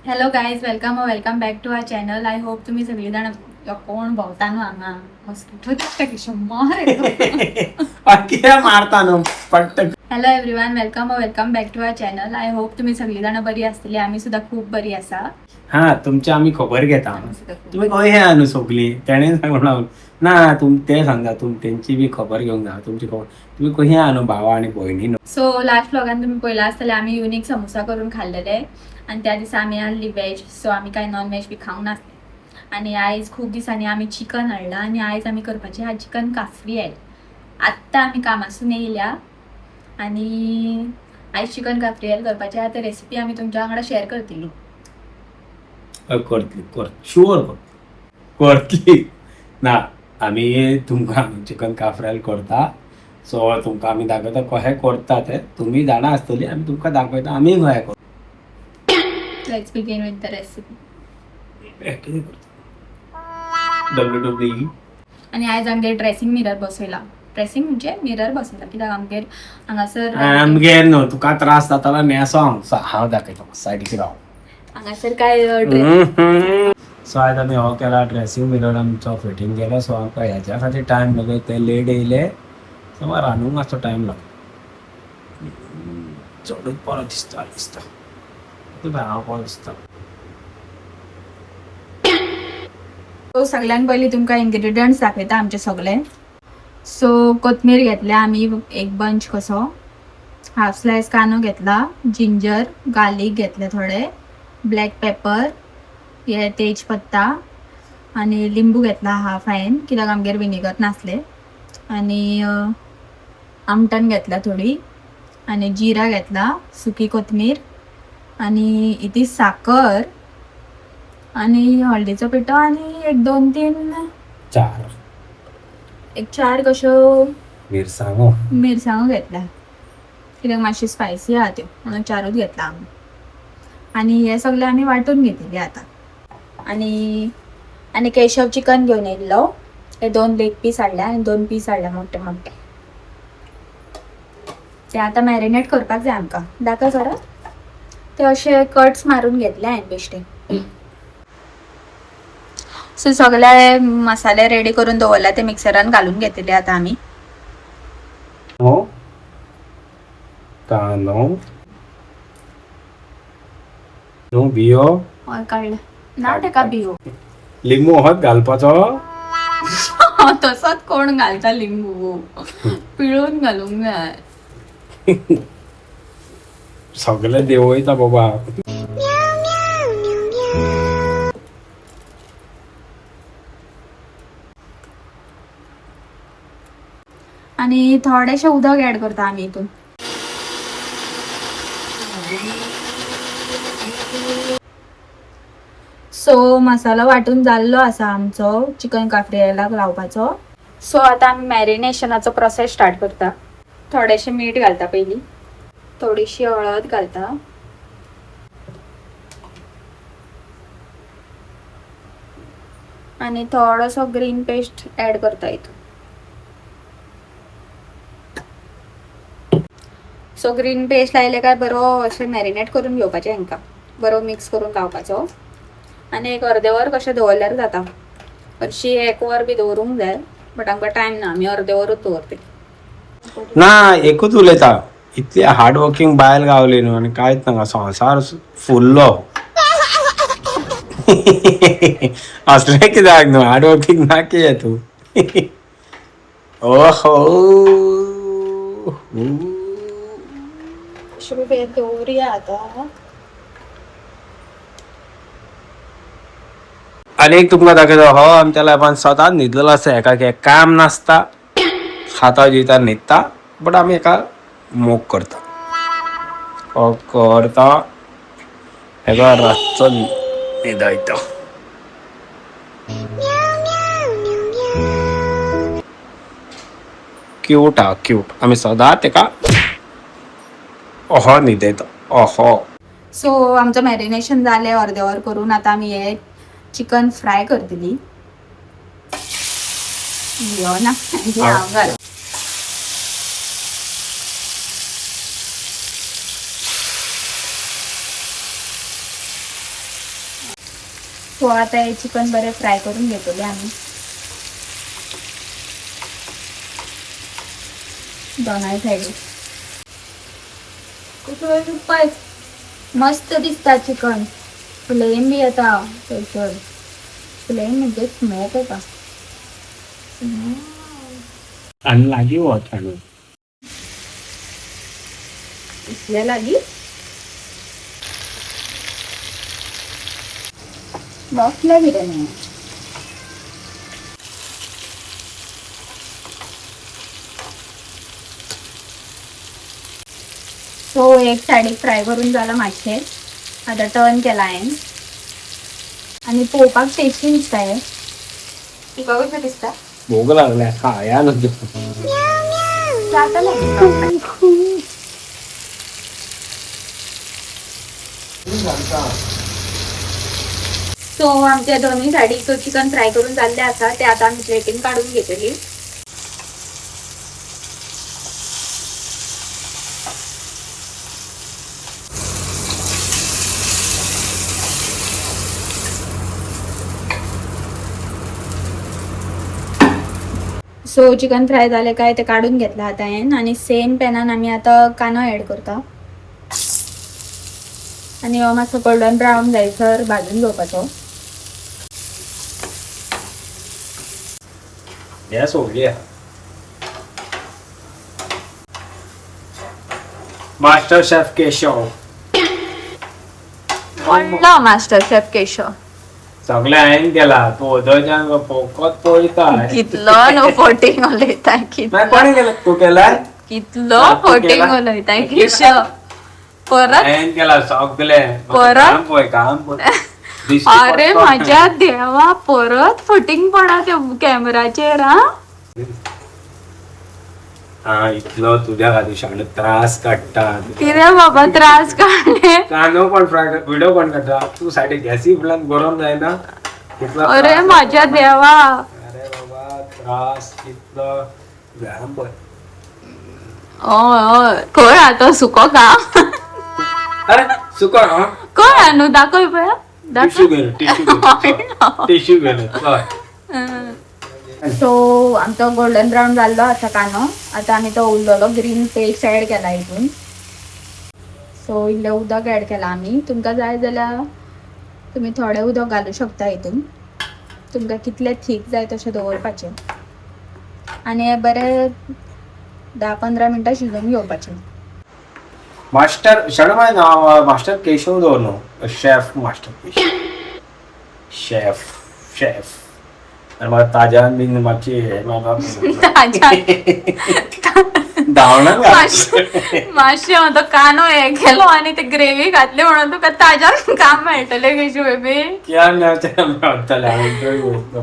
Hello guys, welcome back to our channel. I hope तुम्ही सगळी जण कोण भोवतानो हांगा मस्किटो दिसता की शंबर कित्याक मारता न्हू पट्ट. Hello everyone, welcome back to our channel. I hope तुम्ही सगळी जण बरी आसतली. आम्ही सुद्धा खूप बरी आसा. हा, तुमची आम्ही खबर घेता. आम्ही सुद्धा खूप तुम्ही बरी खंय हे न्हू सोगली तेणें सांगून ना ते सांगा तेंची बी खबर घेवंक जाय. तुमची खबर तुम्ही खंय हा न्हू भावा आणि भयणी न्हू. सो लास्ट व्लॉगान तुम्ही पळयला आसतले आम्ही युनिक समोसा करून खाल्लेले आणि त्या दिसा आम्ही आसली वेज. सो आम्ही काय नॉन वेज बी खावंक नासले. आणि आयज खूप दिसांनी आम्ही चिकन हाडला आणि आयज आम्ही करपाचे हा चिकन काफ्रियल. आत्ता आम्ही कामासून येयल्या आणि आयज चिकन काफ्रियल करपाचे आहा. ते रेसिपी आम्ही तुमच्या वांगडा शेअर करतली. करतली शुअर करतली ना. आम्ही तुमकां चिकन काफ्रियल करता. सो तुमकां आमी दाखयता कशें करता ते. तुम्ही जाणा आसतली आमी तुमकां दाखयता आमी कशें करता. Let's begin with the recipe. WWE. आणि आयज आमगेर ड्रेसिंग मिरर बसयला. ड्रेसिंग म्हणजे मिरर बसयला कित्याक आमगेर हांगासर आमगेर न्हू तुका त्रास जाताला न्हेसो हांव दाखयता सायडीक राव. हांगासर काय सो आयज आमी हो केला ड्रेसींग मिरर आमचो फिटींग केलो. सो आमकां हेच्या खातीर टायम लागलो. ते लेट येयले सो म्हाका रांदूंक मातसो टायम लागलो. चडूच बरो दिसता हांव बरो दिसता. सो सगळ्यान पयलीं तुमकां इन्ग्रेडियंट्स दाखयता आमचे सगळे. सो कोथमीर घेतल्या आमी एक बंच कसो, हाफ स्लायस कांदो घेतला, जिंजर गार्लिक घेतले थोडे, ब्लॅक पेपर, हे तेजपत्ता आणि लिंबू घेतला हाफ हायन कित्याक आमगेर विनेगर नासले, आणि आमटण घेतला थोडी, आणि जिरा घेतला, सुकी कोथमीर, आणि इती साखर, आणि हळदीचो पिठो, आणि एक 2-3 चार कश्यो मिरसांगो घेतल्या कित्याक मातशी स्पायसी आहा त्यो म्हणून 4च घेतला आमी. आणि हे सगळे आमी वांटून घेतलेले आता. आणि केशव चिकन घेवन येयल्लो. हे 2 लेग पीस हाडल्या आणि 2 पीस हाडल्या मोठे मोठे. ते आता मॅरिनेट करपाक जाय आमकां. दाखय खरं. ते असे कट्स मारून घेतले हांवें बेश्टे. सो सगळे मसाले रेडी करून दवरला. ते मिक्सरान घालून घेतले आता आमी. कांदो बियो हय काडले ना तेका बियो. लिंबू हत घालपाचो. तसोच कोण घालता लिंबू. पिळून घालूंक जाय. सगळे देवयता बाबा. आणि थोडेशे उदक ऍड करता आमी हितून. सो मसालो वाटून जाल्लो आसा आमचो चिकन काफ्रियलाक लावपाचो. सो आता आमी मॅरिनेशनाचो प्रोसेस स्टार्ट करता. थोडेशे मीठ घालता पयलीं, थोडीशी हळद घालता, आणि थोडोसो ग्रीन पेस्ट ऍड करता हितून. सो ग्रीन पेस्ट लायले काय बरो अशें मॅरिनेट करून घेवपाचें हांकां. बरो मिक्स करून लावपाचो आणि एक अर्दे वर कशें दवरल्यार जाता. हरशी 1 वर बी दवरूंक जाय, बट आमकां टायम ना, आमी अर्दे वरूच दवरतली. ना एकूच उलयता. इतली हार्ड वर्किंग बायल गावली न्हू आणि कांयच नाका. संवसार फुल्लो. असलें कित्याक न्हू हार्ड वर्किंग ना कितें तूं. ओहो दवरुया आता. आणि एक तुमकां दाखयता. हो आमच्या लायफान सदांच न्हिदलेलो आसा. हेका काम नासता, खाता जेयता न्हिदता, बट आमी हेका मोग करता. हो करता हेका रातचो न्हिदयता. क्यूट हा क्यूट. आमी सदांच तेका अहो न्हिदयता अहो. सो आमचं मॅरिनेशन जालें अर्दे वर करून. आता आमी हे चिकन फ्राय करतली. यो ना हांव घाल. सो आता हे चिकन बरे फ्राय करून घेतले आम्ही दोनाय साईड मस्त दिसता चिकन फ्लेम बी येता फ्लेम म्हणजे स्मोक येता आणि लागी होत आणून इसल्या लागी बसल्या बिर्याणी सो एक साईड फ्राय करून झाला मासे आता टर्न केला आहे आणि पोपाक टेस्टी दिसताय तुका कसं दिसता भोग लागल्या खाया नंतर जाता लागेल सो आमच्या दोन्ही साईडी तो चिकन फ्राय करून चालले असा ते आता आम्ही प्लेटिंग काढून घेतली सो चिकन फ्राय झाले काय ते काढून घेतलं आता आणि सेम पॅनान आम्ही आता कानो ऍड करता आणि मातसो गोल्डन ब्राऊन जायसर भाजून घेवपाचो gas Holy master chef Keshav म्हणलं मास्टर शेफ केशव सगळे हायन केला तो उदोच्यान फोकत पळयता कितलो नो फोटिंग उलयता कोणी केलं तू केलाय कितलो फोटिंग उलयता केशव परत हायन केला सगळे परत? काम पळय अरे माझ्या देवा परत फुटिंग पडा त्या कॅमेराचेर हा इतलो तुझ्या खातीर सगळे त्रास काडटा किरे बाबा त्रास काढले कांदो पण फ्राय व्हिडिओ पण काडटा तू सायडीक गॅसी फुडल्यान गरम जायना कितलो अरे त्रास माझ्या देवा अरे बाबा त्रास कितलो घाम पळय खंय आता सुको का अरे सुको हा खंय आणू दाखय पळय टिश्यू घे टिश्यू घे सो आमचा गोल्डन ब्राऊन झालो असा कानो आता आम्ही तो उरलेलो ग्रीन पेस्ट ऍड केला इथून सो इल्ले उदक ऍड केला आम्ही तुमका जाय जाल्यार तुम्ही थोडे उदक घालू शकता इथून तुमका कितले थीक जाय तशें दवरपाचे आणि हे बरे 10-15 मिनटां शिजून घेवपाचे मास्टर शर्मा नाव मास्टर केशव दोनो शेफ मास्टर शेफ शेफ आणि मला ताज्यान बीन मातशी धावणार मातशें तो कानो हे केलो आणि ते ग्रेव्ही घातली म्हणून तुका ताज्यात काम मेळटले कशी बेबी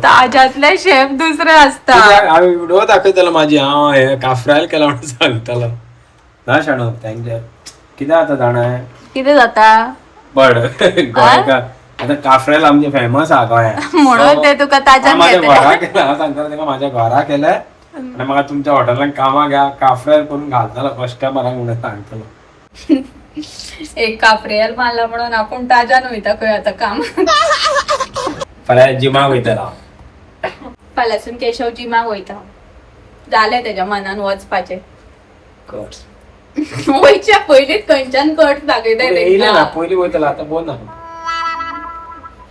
ताज्यातले शेफ दुसरे असता हांवें व्हिडिओ दाखयतलो माझी हांव हे काफ्रायल केला म्हणून सांगतलो ना शाणू थँक्यू कितें जाता जाणा कितें जाता बड गोंयकार आता काफ्रेल आमचे फेमस आहा गोंयांत म्हणून ते तुका ताज्यात माझ्या घेतले. घरा केला हांव सांगता तेका माझ्या घरा केलंय आणि म्हाका तुमच्या हॉटेलांत कामाक घ्या काफ्रेल करून घालतलो कस्टमरांक म्हणून सांगतलो एक काफ्रियल मारला म्हणून आपण ताज्यान वयता खंय आता काम फाल्यां जिमाक वयतलो फाल्यासून केशव जिमाक वयता जालें तेज्या मनान वचपाचें वयच्या पयलींच खंयच्यान कट येयलें ना दाखयता पयलीं वयतलो आतां बोन ना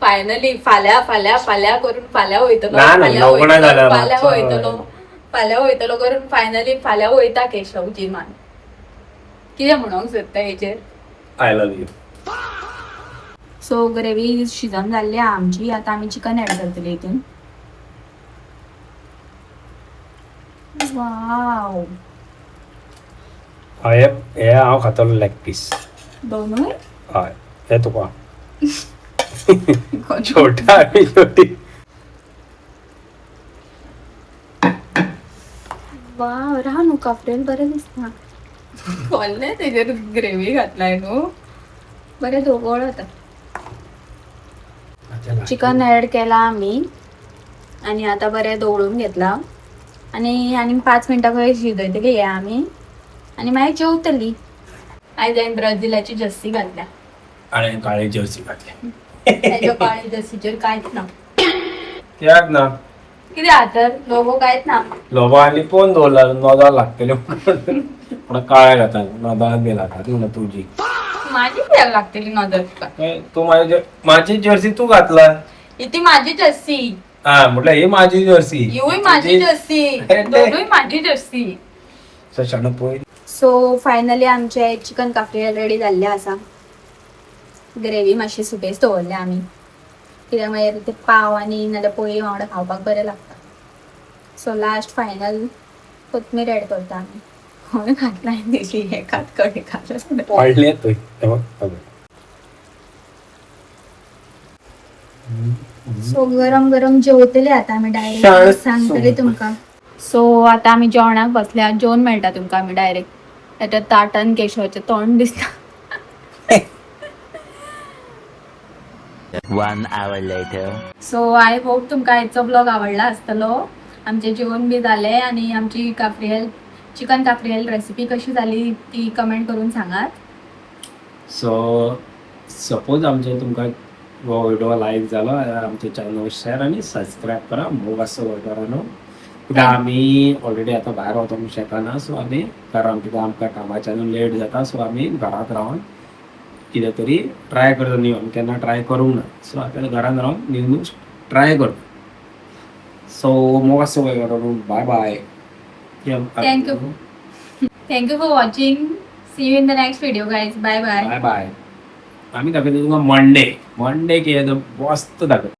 फायनली फाल्या फाल्या फाल्या करून फाल्या वयतलो ना, ना, फाल्या लग्न वयतलो, जाल्यार फाल्या मातसो वयतलो फाल्या वयतलो करून फायनली फाल्या वयता केशव जिमान कितें म्हणूंक सोदता हेचेर I love you so gravy शिजन जाल्ली आहा आमची आता आमी चिकन ऍड करतले हितून वाव हे हांव खातलो लेग पीस दोनूय हय हे तुका छोटा आणि छोटी वाव राहा न्हू काफ्रेल बरें दिसता खोल्ले तेजेर ग्रेव्ही घातलाय न्हू बरें दोगोळ आता चिकन ऍड केला आमी आणि आता बरें दवळून घेतला आणि 5 मिनटां खंय शिजयतली हे आमी आणि मागीर जेवतली आयज हांवें ब्राझिलाची जर्सी घातल्या आणि काळी जर्सी घातली त्याच्या काळी जशीचेर कांयच ना त्याक ना कितें हा तर लोगो कांयच ना लोबा आनी पोवन दवरला नोदा लागतले म्हणून काळ्या घाता नोदान बी लागता तू ना तुझी माझी कित्याक लागतली नजर तुका तू माझी जर्सी तू घातला ती माझी जर्सी हा म्हटलं ही माझी जर्सी युय माझी जर्सी अरे ते- दोनूय माझी जर्सी सशान पळय सो फायनली आमचे चिकन काफ्रियल रेडी जाल्ले आसा ग्रेवी मातशी सुबेज दवरल्या आमी कित्याक मागीर ते पाव आनी नाल्यार पोळी वांगडा खावपाक बरें लागता सो लास्ट फायनल कोथमीर एड करता आमी हय घातला दिसली हे कडे घातलं पडले तुय सो गरम गरम जेवतले आता आमी शाळेत डायरेक्ट सांगतले तुमकां सो आता आमी जेवणाक बसल्या जेवण मेळटा तुमकां आमी डायरेक्ट त्याच्या ताटान केशवाचें तोंड दिसता One hour later. So I hope तुमकां आयचो ब्लॉग आवडला आसतलो आमचे जेवण बी जालें आनी आमची काफ्रियल चिकन काफ्रियल रेसिपी कशी जाली ती कमेंट करून सांगात सो सपोज आमचे तुमकां हो व्हिडिओ लायक जालो आमचे चॅनल शेअर आनी सबस्क्राईब करा मोग असं वगैरे कित्याक आमी ऑलरेडी आतां भायर वचोंक शकना सो आमी घरान कित्याक आमकां कामाच्यान लेट जाता सो आमी घरांत रावन कितें तरी ट्राय करता न्यू आमी केन्ना ट्राय करूंक ना सो आतां घरान रावन न्यू ट्राय करता सो मोग असं वगैरे bye bye Thank you. Thank you for watching see you in the next video guys bye bye bye bye आम्ही दाखवतो तुमकां मंडे की मस्त दाखवतो